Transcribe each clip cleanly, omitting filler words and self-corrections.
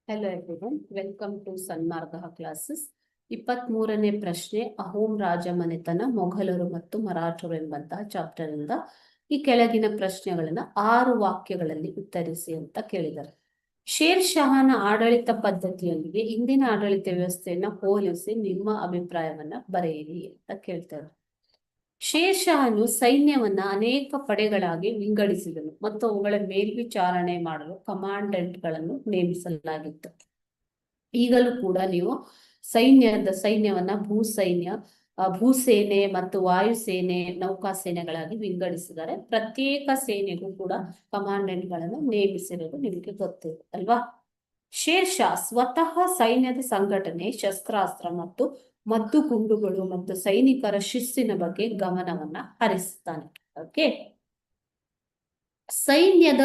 Hello everyone, welcome to Sanmarga classes. 23ನೇ ಪ್ರಶ್ನೆ, ಅಹೋಂ ರಾಜಮನೆತನ, ಮೊಘಲರು ಮತ್ತು ಮರಾಠರು ಎಂಬಂತಹ ಚಾಪ್ಟರ್ ಇಂದ ಈ ಕೆಳಗಿನ ಪ್ರಶ್ನೆಗಳನ್ನ 6 ವಾಕ್ಯಗಳಲ್ಲಿ ಉತ್ತರಿಸಿ ಅಂತ ಕೇಳಿದ್ದಾರೆ. ಶೇರ್ ಶಹಾನ ಆಡಳಿತ ಪದ್ಧತಿಯೊಂದಿಗೆ ಇಂದಿನ ಆಡಳಿತ ವ್ಯವಸ್ಥೆಯನ್ನ ಹೋಲಿಸಿ ನಿಮ್ಮ ಅಭಿಪ್ರಾಯವನ್ನ ಬರೆಯಿರಿ ಅಂತ ಕೇಳ್ತಾರೆ. ಶೇರ್ ಶಹನು ಸೈನ್ಯವನ್ನ ಅನೇಕ ಪಡೆಗಳಾಗಿ ವಿಂಗಡಿಸಿದನು ಮತ್ತು ಅವುಗಳ ಮೇಲ್ವಿಚಾರಣೆ ಮಾಡಲು ಕಮಾಂಡೆಂಟ್ ಗಳನ್ನು ನೇಮಿಸಲಾಗಿತ್ತು. ಈಗಲೂ ಕೂಡ ನೀವು ಸೈನ್ಯವನ್ನ ಭೂಸೇನೆ ಮತ್ತು ವಾಯುಸೇನೆ, ನೌಕಾಸೇನೆಗಳಾಗಿ ವಿಂಗಡಿಸಿದ್ದಾರೆ. ಪ್ರತ್ಯೇಕ ಸೇನೆಗೂ ಕೂಡ ಕಮಾಂಡೆಂಟ್ ಗಳನ್ನು ನೇಮಿಸಿರೋದು ನಿಮಗೆ ಗೊತ್ತಿದೆ ಅಲ್ವಾ. ಶೇರ್ ಶಾ ಸ್ವತಃ ಸೈನ್ಯದ ಸಂಘಟನೆ, ಶಸ್ತ್ರಾಸ್ತ್ರ ಮತ್ತು ಮದ್ದುಗುಂಡುಗಳು ಮತ್ತು ಸೈನಿಕರ ಶಿಸ್ತಿನ ಬಗ್ಗೆ ಗಮನವನ್ನ ಹರಿಸುತ್ತಾನೆ. ಓಕೆ, ಸೈನ್ಯದ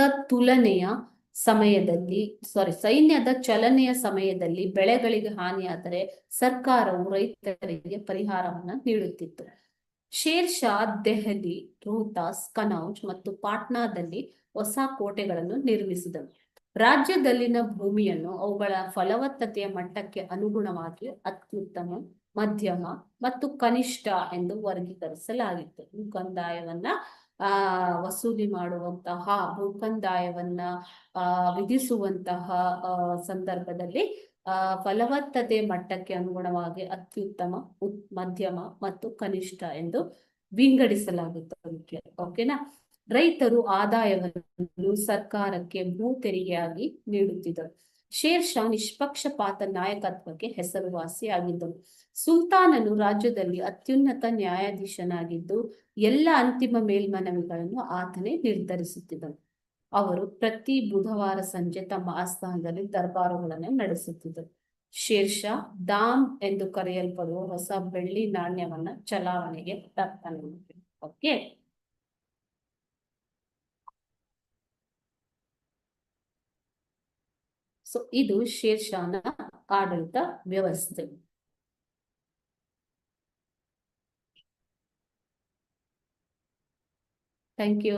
ಚಲನೆಯ ಸಮಯದಲ್ಲಿ ಬೆಳೆಗಳಿಗೆ ಹಾನಿಯಾದರೆ ಸರ್ಕಾರವು ರೈತರಿಗೆ ಪರಿಹಾರವನ್ನ ನೀಡುತ್ತಿತ್ತು. ಶೇರ್ ಶಾ ದೆಹಲಿ, ರೋಹ್ತಾಸ್, ಕನೌಜ್ ಮತ್ತು ಪಾಟ್ನಾದಲ್ಲಿ ಹೊಸ ಕೋಟೆಗಳನ್ನು ನಿರ್ಮಿಸಿದನು. ರಾಜ್ಯದಲ್ಲಿನ ಭೂಮಿಯನ್ನು ಅವುಗಳ ಫಲವತ್ತತೆಯ ಮಟ್ಟಕ್ಕೆ ಅನುಗುಣವಾಗಿ ಅತ್ಯುತ್ತಮ, ಮಧ್ಯಮ ಮತ್ತು ಕನಿಷ್ಠ ಎಂದು ವರ್ಗೀಕರಿಸಲಾಗಿತ್ತು. ಕಂದಾಯವನ್ನ ವಸೂಲಿ ಮಾಡುವಂತಹ, ಭೂಕಂದಾಯವನ್ನ ವಿಧಿಸುವಂತಹ ಸಂದರ್ಭದಲ್ಲಿ ಫಲವತ್ತತೆ ಮಟ್ಟಕ್ಕೆ ಅನುಗುಣವಾಗಿ ಅತ್ಯುತ್ತಮ, ಮಧ್ಯಮ ಮತ್ತು ಕನಿಷ್ಠ ಎಂದು ವಿಂಗಡಿಸಲಾಗುತ್ತದೆ. ಓಕೆನಾ. ರೈತರು ಆದಾಯವನ್ನು ಸರ್ಕಾರಕ್ಕೆ ಭೂ ತೆರಿಗೆಯಾಗಿ ನೀಡುತ್ತಿದ್ದರು. ಶೇರ್ ಶಾ ನಿಷ್ಪಕ್ಷಪಾತ ನಾಯಕತ್ವಕ್ಕೆ ಹೆಸರುವಾಸಿಯಾಗಿದ್ದರು. ಸುಲ್ತಾನನು ರಾಜ್ಯದಲ್ಲಿ ಅತ್ಯುನ್ನತ ನ್ಯಾಯಾಧೀಶನಾಗಿದ್ದು ಎಲ್ಲ ಅಂತಿಮ ಮೇಲ್ಮನವಿಗಳನ್ನು ಆತನೇ ನಿರ್ಧರಿಸುತ್ತಿದ್ದನು. ಅವರು ಪ್ರತಿ ಬುಧವಾರ ಸಂಜೆ ತಮ್ಮ ಆಸ್ಥಾನದಲ್ಲಿ ದರ್ಬಾರುಗಳನ್ನು ನಡೆಸುತ್ತಿದ್ದರು. ಶೇರ್ ಶಾ ದಾಮ್ ಎಂದು ಕರೆಯಲ್ಪಡುವ ಹೊಸ ಬೆಳ್ಳಿ ನಾಣ್ಯವನ್ನ ಚಲಾವಣೆಗೆ ತರ್ತಾನೆ. ಓಕೆ, ಸೊ ಇದು ಶೇರ್ ಶಾನ ಆಡಳಿತ ವ್ಯವಸ್ಥೆ. Thank you.